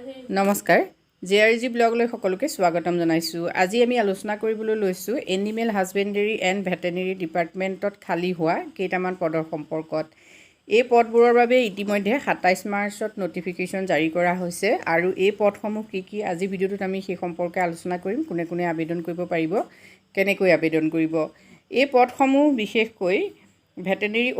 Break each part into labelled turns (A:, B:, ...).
A: নমস্কাৰ জেআৰজি ব্লগলৈ সকলোকে স্বাগতম জনাইছোঁ। আজি আমি আলোচনা কৰিবলৈ লৈছোঁ এনিমেল হাজবেণ্ডেৰী এণ্ড ভেটেনেৰী ডিপাৰ্টমেণ্টত খালী হোৱা কেইটামান পদৰ সম্পৰ্কত। এই পদবোৰৰ বাবে ইতিমধ্যে ২৭ মাৰ্চত নটিফিকেশ্যন জাৰি কৰা হৈছে আৰু এই পদসমূহ কি আজি ভিডিঅ'টোত আমি সেই সম্পৰ্কে আলোচনা কৰিম। কোনে কোনে আবেদন কৰিব পাৰিব, কেনেকৈ আবেদন কৰিব। এই পদসমূহ বিশেষকৈ ভেটেনেৰী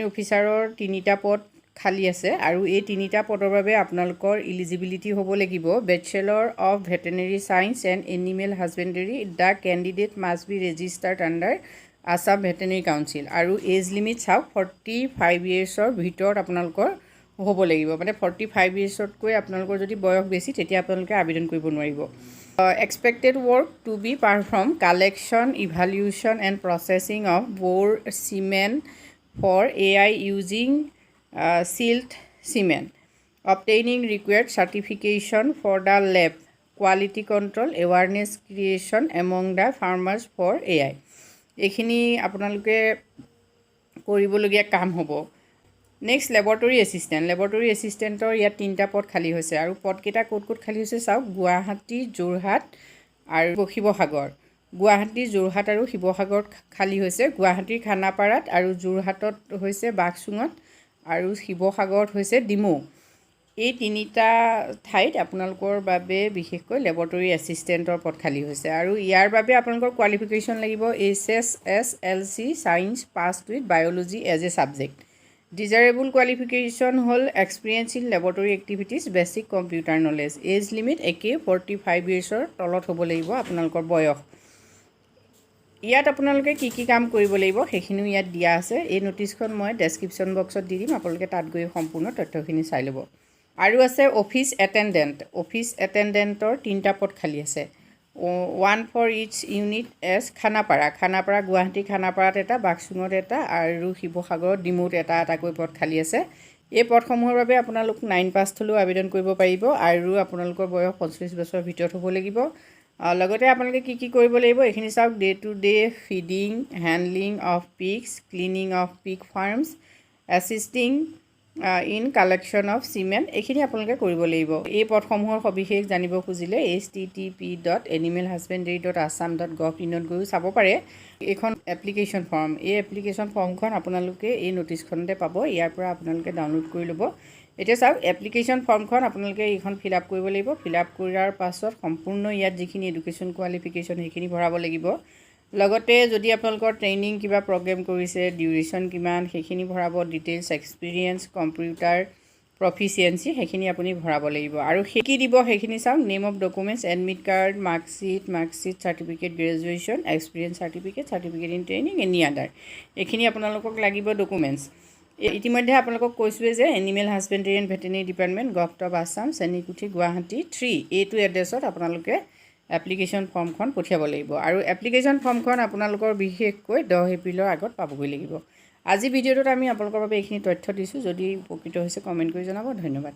A: অফিচাৰৰ ৩টা পদ খালী আছে আৰু এই ৩টা পদৰ বাবে আপোনালোকৰ ইলিজিবিলিটি হ'ব লাগিব bachelor of veterinary science and animal husbandry. The candidate must be registered under Assam veterinary council আৰু এজ লিমিট চাওক 45 ইয়েৰ্ছৰ ভিতৰত আপোনালোকৰ হ'ব লাগিব। মানে 45 ইয়েৰ্ছতকৈ আপোনালোকৰ যদি বয়স বেছি তেতিয়া আপোনালোকে আবেদন কৰিব নোৱাৰিব। Expected work to be perform collection evaluation and processing of বোৰ semen for AI using sealed cement, obtaining required certification for the lab, quality control, awareness creation among the farmers for AI. এইখিনি আপোনালোকে কৰিবলগীয়া কাম হ'ব। Next laboratory এছিষ্টেণ্টৰ ইয়াত 3টা পদ খালী হৈছে আৰু পদকেইটা ক'ত খালী হৈছে চাওক। গুৱাহাটী, যোৰহাট আৰু শিৱসাগৰ। গুৱাহাটী, যোৰহাট আৰু শিৱসাগৰত খালী হৈছে। গুৱাহাটীৰ খানাপাৰাত আৰু যোৰহাটত হৈছে বাঘচুঙত আৰু শিৱসাগৰত হৈছে ডিমৌ। এই 3টা ঠাইত আপোনালোকৰ বাবে বিশেষকৈ লেবৰেটৰী এছিষ্টেণ্টৰ পদ খালী হৈছে আৰু ইয়াৰ বাবে আপোনালোকৰ কোৱালিফিকেশ্যন লাগিব HSSLC science passed with biology as a subject. Desirable qualification হ'ল experience in laboratory activities, basic computer knowledge. Age limit একেই 45 ইয়েৰ্ছৰ তলত হ'ব লাগিব আপোনালোকৰ বয়স। ইয়াত আপোনালোকে কি কাম কৰিব লাগিব সেইখিনিও ইয়াত দিয়া আছে। এই নটিচখন মই ডেছক্ৰিপশ্যন বক্সত দি দিম, আপোনালোকে তাত গৈ সম্পূৰ্ণ তথ্যখিনি চাই ল'ব। আৰু আছে অফিচ এটেণ্ডেণ্টৰ 3টা পদ খালী আছে। 1 ফৰ ইচ ইউনিট এছ খানাপাৰা গুৱাহাটী খানাপাৰাত এটা, বাঘচুঙত এটা আৰু শিৱসাগৰত ডিমৌত এটাকৈ পদ খালী আছে। এই পদসমূহৰ বাবে আপোনালোক 9 পাছ হ'লেও আবেদন কৰিব পাৰিব আৰু আপোনালোকৰ বয়স 45 বছৰৰ ভিতৰত হ'ব লাগিব। লগতে আপোনালোকে কি কৰিব লাগিব এইখিনি চাওক। Day to day feeding, handling of pigs, cleaning of pig farms, assisting in collection of semen, এইখিনি আপোনালোকে কৰিব লাগিব। এই পদসমূহৰ সবিশেষ জানিব খুজিলে http://animalhusbandry.assam.gov.in গৈও চাব পাৰে। এইখন এপ্লিকেশ্যন ফৰ্ম, এই এপ্লিকেশ্যন ফৰ্মখন আপোনালোকে এই নটিচখনতে পাব, ইয়াৰ পৰা আপোনালোকে ডাউনলোড কৰি ল'ব। এতিয়া চাওক, এপ্লিকেশ্যন ফৰ্মখন আপোনালোকে এইখন ফিল আপ কৰিব লাগিব। ফিল আপ কৰাৰ পাছত সম্পূৰ্ণ ইয়াত যিখিনি এডুকেশ্যন কোৱালিফিকেশ্যন সেইখিনি ভৰাব লাগিব। লগতে যদি আপোনালোকৰ ট্ৰেইনিং কিবা প্ৰগ্ৰেম কৰিছে, ডিউৰেশ্যন কিমান সেইখিনি ভৰাব। ডিটেইলছ, এক্সপিৰিয়েঞ্চ, কম্পিউটাৰ প্ৰফিচিয়েঞ্চি সেইখিনি আপুনি ভৰাব লাগিব। আৰু কি দিব সেইখিনি চাওক। Name of documents, admit card, marksheet certificate, graduation, experience certificate in training, any other, এইখিনি আপোনালোকক লাগিব ডকুমেণ্টছ। ইতিমধ্যে আপোনালোকক কৈছোঁৱে যে animal husbandry and veterinary department, govt of Assam, Chenikuthi, Guwahati 3 এইটো এড্ৰেছত আপোনালোকে এপ্লিকেশ্যন ফৰ্মখন পঠিয়াব লাগিব। আৰু এপ্লিকেশ্যন ফৰ্মখন আপোনালোকৰ বিশেষকৈ 10 এপ্ৰিলৰ আগত পাবগৈ লাগিব। আজি ভিডিঅ'টোত আমি আপোনালোকৰ বাবে এইখিনি তথ্য দিছোঁ। যদি উপকৃত হৈছে কমেণ্ট কৰি জনাব। ধন্যবাদ।